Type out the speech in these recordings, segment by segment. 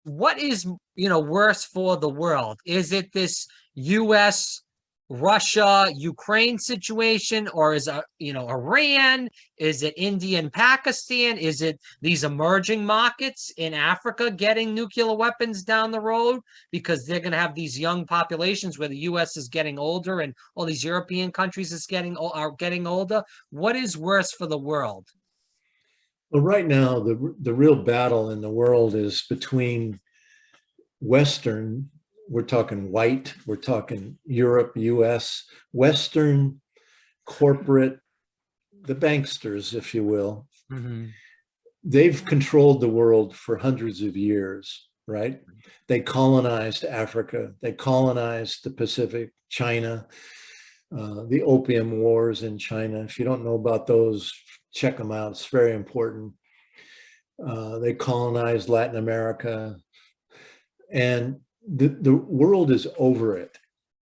what is, worse for the world? Is it this U.S. Russia Ukraine situation, or is Iran? Is it India and Pakistan? Is it these emerging markets in Africa getting nuclear weapons down the road because they're going to have these young populations where the U.S. is getting older and all these European countries are getting older? What is worse for the world? Well, right now, the real battle in the world is between Western, we're talking white, we're talking Europe, US, Western corporate, the banksters, if you will. Mm-hmm. They've controlled the world for hundreds of years, right? They colonized Africa, they colonized the Pacific, China, the Opium Wars in China. If you don't know about those, check them out. It's very important. They colonized Latin America, and the world is over it.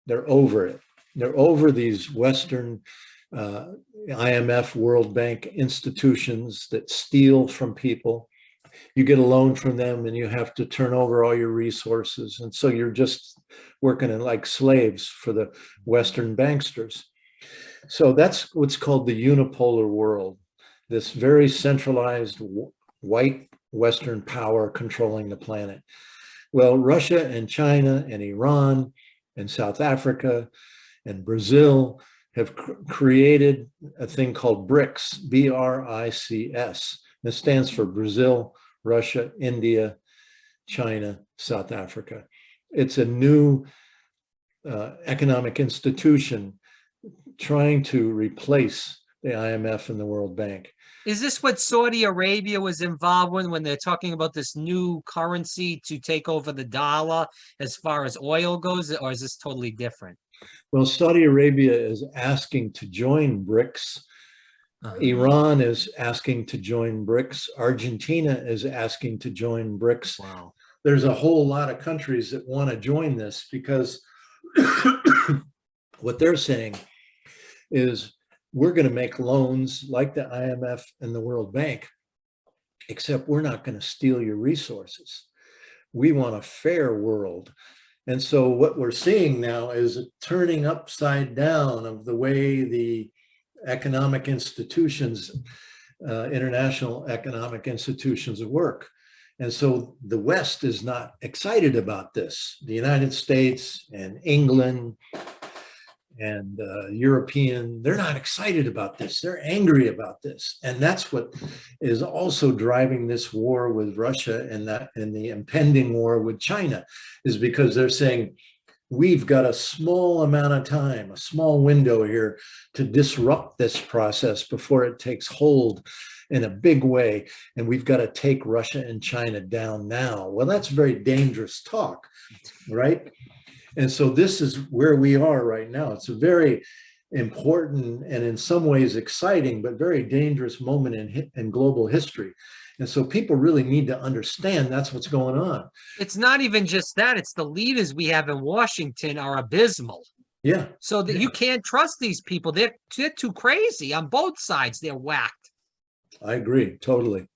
They're over it. They're over these Western IMF, World Bank institutions that steal from people. You get a loan from them and you have to turn over all your resources. And so you're just working like slaves for the Western banksters. So that's what's called the unipolar world, this very centralized white Western power controlling the planet. Well, Russia and China and Iran and South Africa and Brazil have created a thing called BRICS, B-R-I-C-S. This stands for Brazil, Russia, India, China, South Africa. It's a new economic institution trying to replace the IMF and the World Bank. Is this what Saudi Arabia was involved with when they're talking about this new currency to take over the dollar as far as oil goes, or is this totally different? Well, Saudi Arabia is asking to join BRICS. Iran is asking to join BRICS. Argentina is asking to join BRICS. Wow. There's a whole lot of countries that want to join this because what they're saying is we're going to make loans like the IMF and the World Bank, except we're not going to steal your resources. We want a fair world. And so what we're seeing now is a turning upside down of the way the economic institutions, international economic institutions work. And so the West is not excited about this. The United States and England and European, they're not excited about this. They're angry about this. And that's what is also driving this war with Russia and the impending war with China, is because they're saying, we've got a small amount of time, a small window here to disrupt this process before it takes hold in a big way. And we've got to take Russia and China down now. Well, that's very dangerous talk, right? And so this is where we are right now. It's a very important and in some ways exciting, but very dangerous moment in global history. And so people really need to understand that's what's going on. It's not even just that. It's the leaders we have in Washington are abysmal. Yeah. So that you can't trust these people. They're too crazy on both sides. They're whacked. I agree. Totally.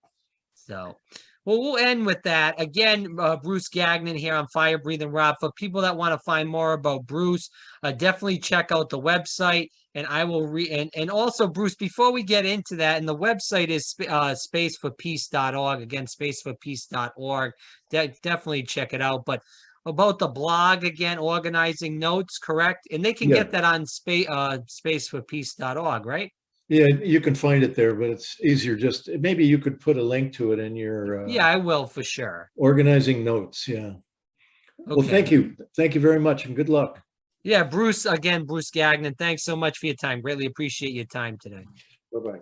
So, well, we'll end with that. Again, Bruce Gagnon here on Fire Breathing Rob. For people that want to find more about Bruce, definitely check out the website. And I will and also, Bruce, before we get into that, and the website is spaceforpeace.org. Again, spaceforpeace.org. Definitely check it out. But about the blog, again, organizing notes, correct? And they can get that on spaceforpeace.org, right? Yeah, you can find it there, but it's easier just, maybe you could put a link to it in your yeah, I will for sure. Organizing notes. Yeah. Okay. Well, thank you. Thank you very much and good luck. Yeah, Bruce, again, Bruce Gagnon, thanks so much for your time. Greatly appreciate your time today. Bye-bye.